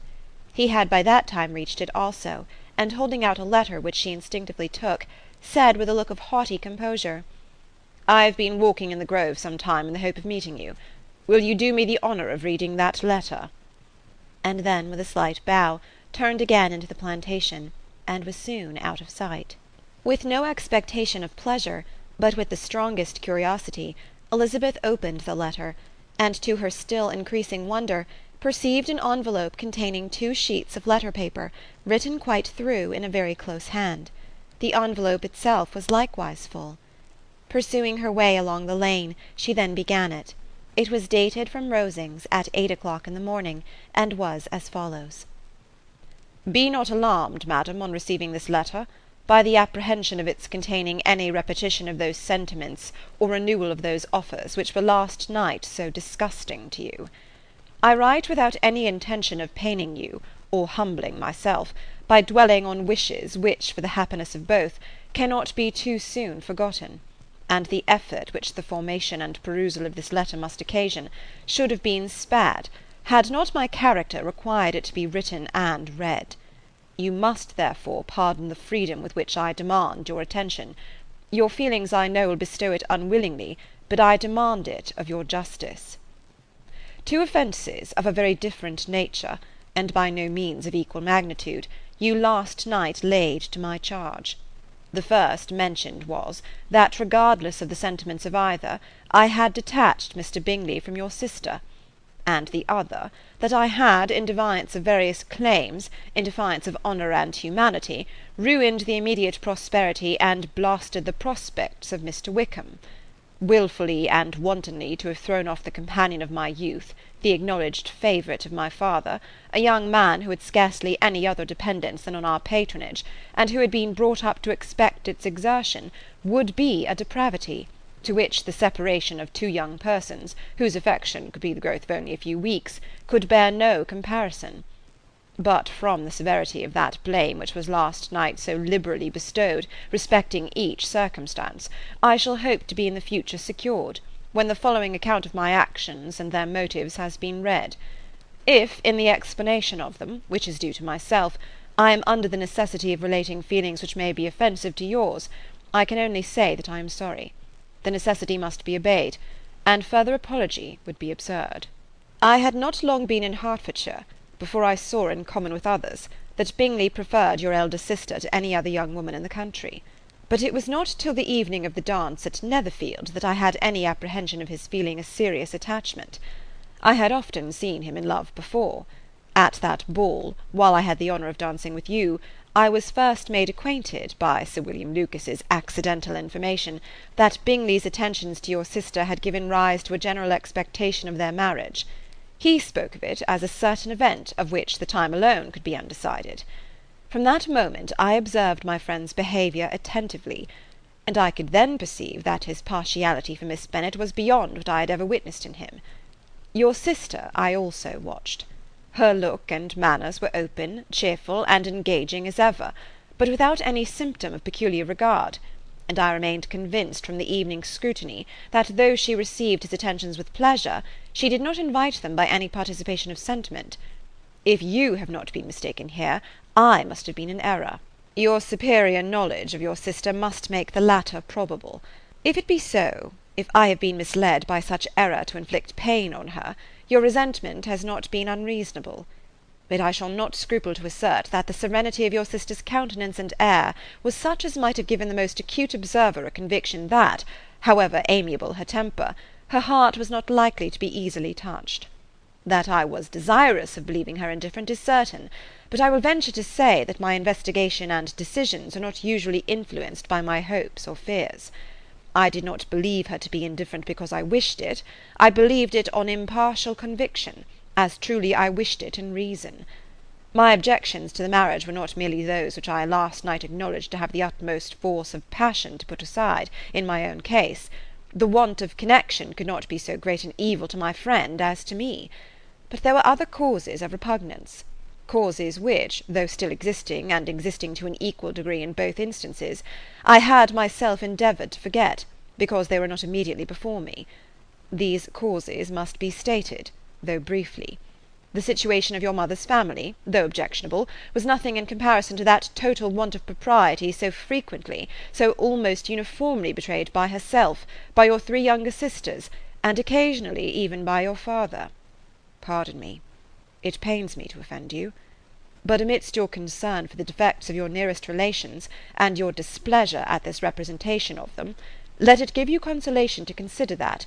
He had by that time reached it also, and holding out a letter which she instinctively took, said with a look of haughty composure, "I have been walking in the grove some time in the hope of meeting you. Will you do me the honour of reading that letter?" And then, with a slight bow, turned again into the plantation, and was soon out of sight. With no expectation of pleasure, but with the strongest curiosity, Elizabeth opened the letter, and to her still increasing wonder, perceived an envelope containing 2 sheets of letter paper, written quite through in a very close hand. The envelope itself was likewise full. Pursuing her way along the lane, she then began it. It was dated from Rosings at 8 o'clock in the morning, and was as follows. "Be not alarmed, madam, on receiving this letter, by the apprehension of its containing any repetition of those sentiments or renewal of those offers which were last night so disgusting to you. I write without any intention of paining you, or humbling myself, by dwelling on wishes which, for the happiness of both, cannot be too soon forgotten, and the effort which the formation and perusal of this letter must occasion should have been spared, had not my character required it to be written and read. You must, therefore, pardon the freedom with which I demand your attention. Your feelings I know will bestow it unwillingly, but I demand it of your justice. 2 offences of a very different nature, and by no means of equal magnitude, you last night laid to my charge. The first mentioned was, that regardless of the sentiments of either, I had detached Mr. Bingley from your sister; and the other, that I had, in defiance of various claims, in defiance of honour and humanity, ruined the immediate prosperity and blasted the prospects of Mr. Wickham. Wilfully and wantonly to have thrown off the companion of my youth, the acknowledged favourite of my father, a young man who had scarcely any other dependence than on our patronage, and who had been brought up to expect its exertion, would be a depravity, to which the separation of two young persons, whose affection could be the growth of only a few weeks, could bear no comparison. But from the severity of that blame which was last night so liberally bestowed respecting each circumstance, I shall hope to be in the future secured, when the following account of my actions and their motives has been read. If, in the explanation of them, which is due to myself, I am under the necessity of relating feelings which may be offensive to yours, I can only say that I am sorry. The necessity must be obeyed, and further apology would be absurd. I had not long been in Hertfordshire before I saw, in common with others, that Bingley preferred your elder sister to any other young woman in the country. But it was not till the evening of the dance at Netherfield that I had any apprehension of his feeling a serious attachment. I had often seen him in love before. At that ball, while I had the honour of dancing with you, I was first made acquainted, by Sir William Lucas's accidental information, that Bingley's attentions to your sister had given rise to a general expectation of their marriage. He spoke of it as a certain event of which the time alone could be undecided. From that moment I observed my friend's behaviour attentively, and I could then perceive that his partiality for Miss Bennet was beyond what I had ever witnessed in him. Your sister I also watched. Her look and manners were open, cheerful, and engaging as ever, but without any symptom of peculiar regard, and I remained convinced from the evening's scrutiny that though she received his attentions with pleasure, she did not invite them by any participation of sentiment. If you have not been mistaken here, I must have been in error. Your superior knowledge of your sister must make the latter probable. If it be so, if I have been misled by such error to inflict pain on her, your resentment has not been unreasonable. But I shall not scruple to assert that the serenity of your sister's countenance and air was such as might have given the most acute observer a conviction that, however amiable her temper, her heart was not likely to be easily touched. That I was desirous of believing her indifferent is certain, but I will venture to say that my investigation and decisions are not usually influenced by my hopes or fears. I did not believe her to be indifferent because I wished it. I believed it on impartial conviction, as truly I wished it in reason. My objections to the marriage were not merely those which I last night acknowledged to have the utmost force of passion to put aside, in my own case. The want of connection could not be so great an evil to my friend as to me. But there were other causes of repugnance, causes which, though still existing, and existing to an equal degree in both instances, I had myself endeavoured to forget, because they were not immediately before me. These causes must be stated, though briefly. The situation of your mother's family, though objectionable, was nothing in comparison to that total want of propriety so frequently, so almost uniformly betrayed by herself, by your 3 younger sisters, and occasionally even by your father. Pardon me. It pains me to offend you. But amidst your concern for the defects of your nearest relations, and your displeasure at this representation of them, let it give you consolation to consider that,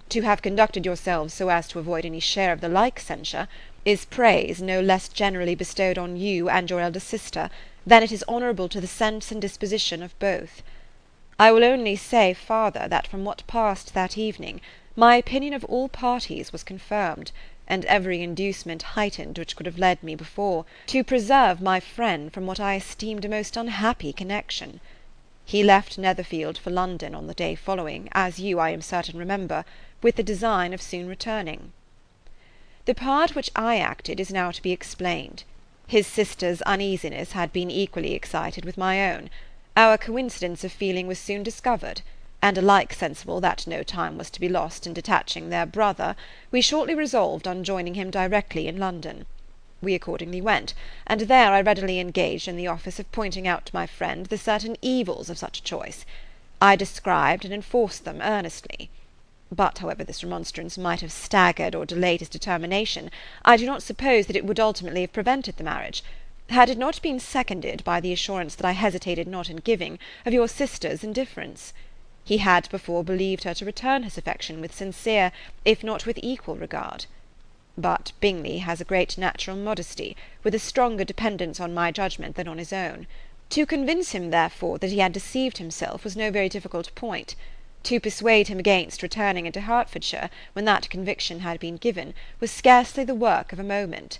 to have conducted yourselves so as to avoid any share of the like censure, is praise no less generally bestowed on you and your elder sister, than it is honourable to the sense and disposition of both. I will only say farther, that from what passed that evening, my opinion of all parties was confirmed, and every inducement heightened which could have led me before to preserve my friend from what I esteemed a most unhappy connection. He left Netherfield for London on the day following, as you, I am certain, remember, with the design of soon returning. The part which I acted is now to be explained. His sister's uneasiness had been equally excited with my own. Our coincidence of feeling was soon discovered, and alike sensible that no time was to be lost in detaching their brother, we shortly resolved on joining him directly in London. We accordingly went, and there I readily engaged in the office of pointing out to my friend the certain evils of such a choice. I described and enforced them earnestly. But however this remonstrance might have staggered or delayed his determination, I do not suppose that it would ultimately have prevented the marriage, had it not been seconded by the assurance that I hesitated not in giving, of your sister's indifference. He had before believed her to return his affection with sincere, if not with equal regard. But Bingley has a great natural modesty, with a stronger dependence on my judgment than on his own. To convince him, therefore, that he had deceived himself was no very difficult point. To persuade him against returning into Hertfordshire, when that conviction had been given, was scarcely the work of a moment.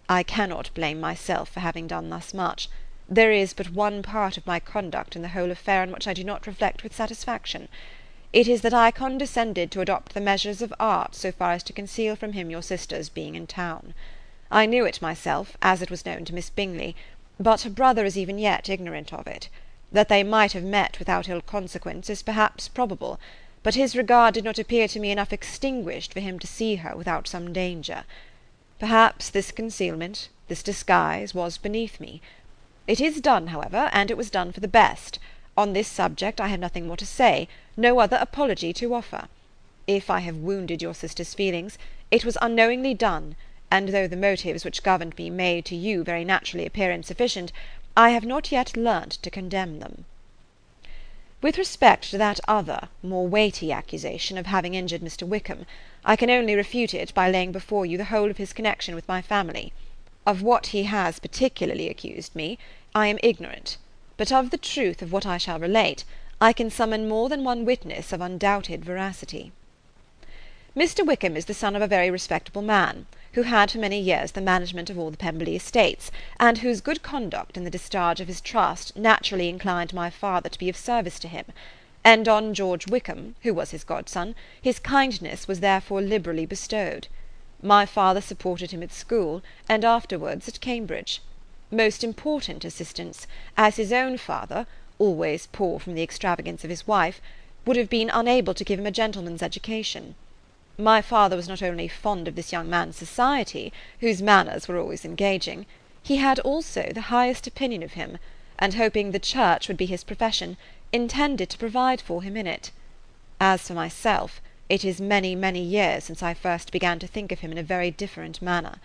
I cannot blame myself for having done thus much. There is but one part of my conduct in the whole affair on which I do not reflect with satisfaction. It is that I condescended to adopt the measures of art so far as to conceal from him your sister's being in town. I knew it myself, as it was known to Miss Bingley, but her brother is even yet ignorant of it. That they might have met without ill consequence is perhaps probable, but his regard did not appear to me enough extinguished for him to see her without some danger. Perhaps this concealment, this disguise, was beneath me. It is done, however, and it was done for the best. On this subject I have nothing more to say, no other apology to offer. If I have wounded your sister's feelings, it was unknowingly done, and though the motives which governed me may to you very naturally appear insufficient, I have not yet learnt to condemn them. With respect to that other, more weighty accusation of having injured Mr. Wickham, I can only refute it by laying before you the whole of his connection with my family. Of what he has particularly accused me, I am ignorant, but of the truth of what I shall relate, I can summon more than one witness of undoubted veracity. Mr. Wickham is the son of a very respectable man, who had for many years the management of all the Pemberley estates, and whose good conduct in the discharge of his trust naturally inclined my father to be of service to him, and on George Wickham, who was his godson, his kindness was therefore liberally bestowed. My father supported him at school, and afterwards at Cambridge. Most important assistance, as his own father, always poor from the extravagance of his wife, would have been unable to give him a gentleman's education. My father was not only fond of this young man's society, whose manners were always engaging, he had also the highest opinion of him, and hoping the church would be his profession, intended to provide for him in it. As for myself, it is many, many years since I first began to think of him in a very different manner.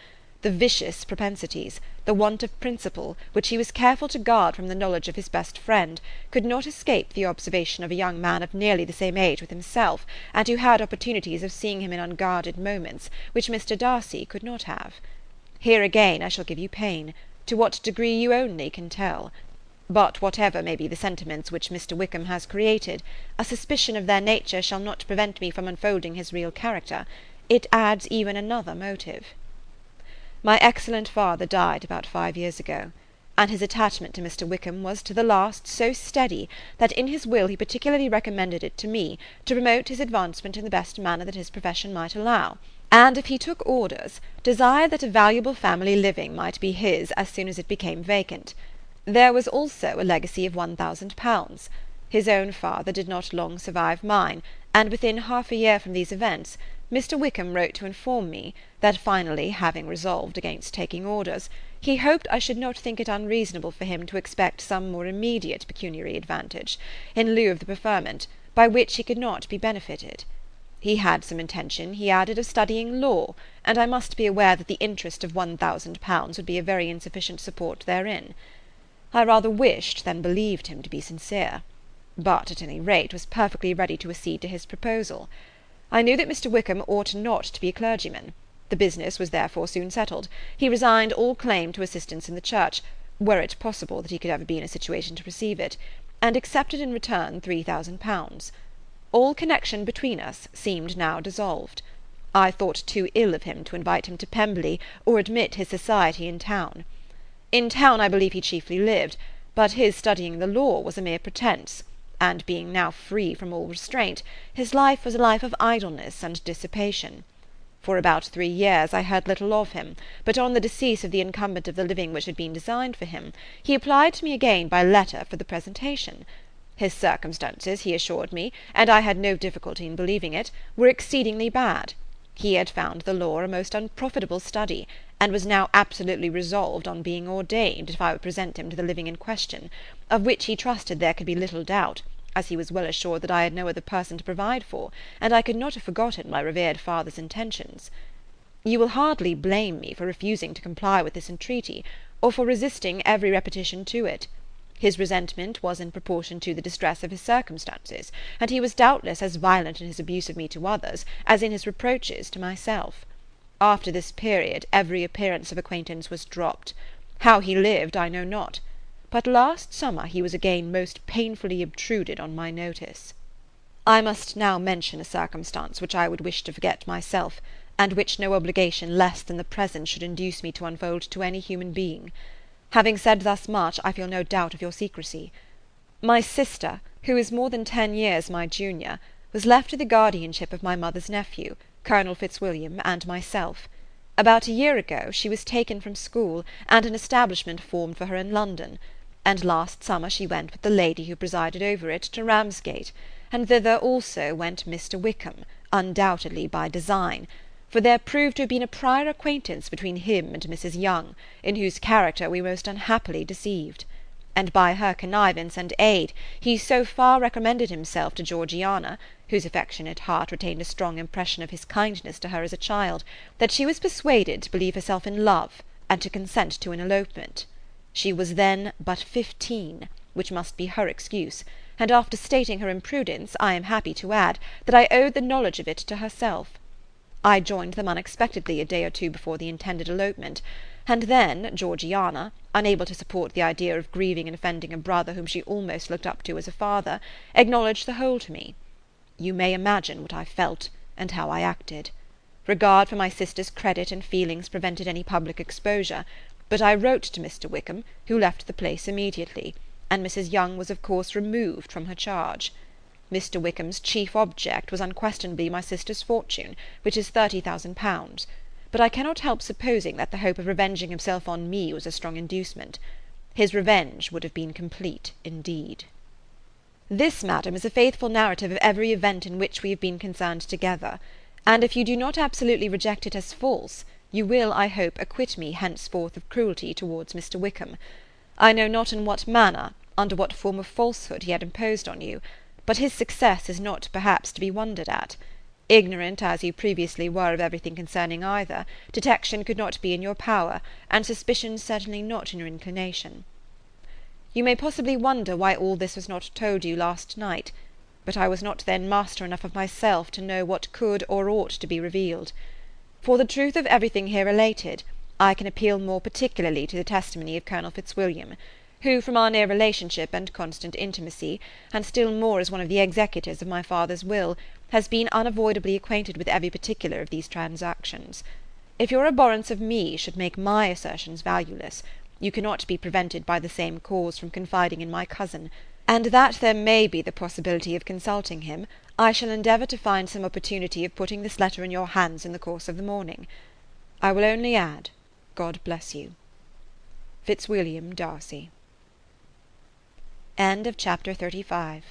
The vicious propensities, the want of principle, which he was careful to guard from the knowledge of his best friend, could not escape the observation of a young man of nearly the same age with himself, and who had opportunities of seeing him in unguarded moments, which Mr. Darcy could not have. Here again I shall give you pain, to what degree you only can tell. But whatever may be the sentiments which Mr. Wickham has created, a suspicion of their nature shall not prevent me from unfolding his real character. It adds even another motive. My excellent father died about 5 years ago, and his attachment to Mr. Wickham was to the last so steady that in his will he particularly recommended it to me to promote his advancement in the best manner that his profession might allow, and if he took orders, desired that a valuable family living might be his as soon as it became vacant. There was also a legacy of £1,000. His own father did not long survive mine, and within half a year from these events, Mr. Wickham wrote to inform me, that finally, having resolved against taking orders, he hoped I should not think it unreasonable for him to expect some more immediate pecuniary advantage, in lieu of the preferment, by which he could not be benefited. He had some intention, he added, of studying law, and I must be aware that the interest of £1,000 would be a very insufficient support therein. I rather wished than believed him to be sincere, but at any rate was perfectly ready to accede to his proposal. I knew that Mr. Wickham ought not to be a clergyman. The business was therefore soon settled. He resigned all claim to assistance in the church, were it possible that he could ever be in a situation to receive it, and accepted in return £3,000. All connection between us seemed now dissolved. I thought too ill of him to invite him to Pemberley, or admit his society in town. In town I believe he chiefly lived, but his studying the law was a mere pretence, and being now free from all restraint, his life was a life of idleness and dissipation. For about 3 years I heard little of him, but on the decease of the incumbent of the living which had been designed for him, he applied to me again by letter for the presentation. His circumstances, he assured me, and I had no difficulty in believing it, were exceedingly bad. He had found the law a most unprofitable study, and was now absolutely resolved on being ordained if I would present him to the living in question, of which he trusted there could be little doubt, as he was well assured that I had no other person to provide for, and I could not have forgotten my revered father's intentions. You will hardly blame me for refusing to comply with this entreaty, or for resisting every repetition to it. His resentment was in proportion to the distress of his circumstances, and he was doubtless as violent in his abuse of me to others as in his reproaches to myself. After this period every appearance of acquaintance was dropped. How he lived I know not, but last summer he was again most painfully obtruded on my notice. I must now mention a circumstance which I would wish to forget myself, and which no obligation less than the present should induce me to unfold to any human being. Having said thus much, I feel no doubt of your secrecy. My sister, who is more than 10 years my junior, was left to the guardianship of my mother's nephew, Colonel Fitzwilliam, and myself. About a year ago she was taken from school, and an establishment formed for her in London, and last summer she went with the lady who presided over it to Ramsgate, and thither also went Mr. Wickham, undoubtedly by design, for there proved to have been a prior acquaintance between him and Mrs. Young, in whose character we were most unhappily deceived, and by her connivance and aid he so far recommended himself to Georgiana, whose affectionate heart retained a strong impression of his kindness to her as a child, that she was persuaded to believe herself in love, and to consent to an elopement. She was then but 15, which must be her excuse, and after stating her imprudence, I am happy to add that I owed the knowledge of it to herself. I joined them unexpectedly a day or two before the intended elopement, and then Georgiana, unable to support the idea of grieving and offending a brother whom she almost looked up to as a father, acknowledged the whole to me. You may imagine what I felt, and how I acted. Regard for my sister's credit and feelings prevented any public exposure, but I wrote to Mr. Wickham, who left the place immediately, and Mrs. Young was of course removed from her charge. Mr. Wickham's chief object was unquestionably my sister's fortune, which is 30,000 pounds, but I cannot help supposing that the hope of revenging himself on me was a strong inducement. His revenge would have been complete indeed. This, madam, is a faithful narrative of every event in which we have been concerned together, and if you do not absolutely reject it as false, you will, I hope, acquit me henceforth of cruelty towards Mr. Wickham. I know not in what manner, under what form of falsehood he had imposed on you, but his success is not perhaps to be wondered at. Ignorant as you previously were of everything concerning either, detection could not be in your power, and suspicion certainly not in your inclination. You may possibly wonder why all this was not told you last night, but I was not then master enough of myself to know what could or ought to be revealed. For the truth of everything here related, I can appeal more particularly to the testimony of Colonel Fitzwilliam, who, from our near relationship and constant intimacy, and still more as one of the executors of my father's will, has been unavoidably acquainted with every particular of these transactions. If your abhorrence of me should make my assertions valueless, you cannot be prevented by the same cause from confiding in my cousin, and that there may be the possibility of consulting him, I shall endeavour to find some opportunity of putting this letter in your hands in the course of the morning. I will only add, God bless you. Fitzwilliam Darcy. End of chapter 35.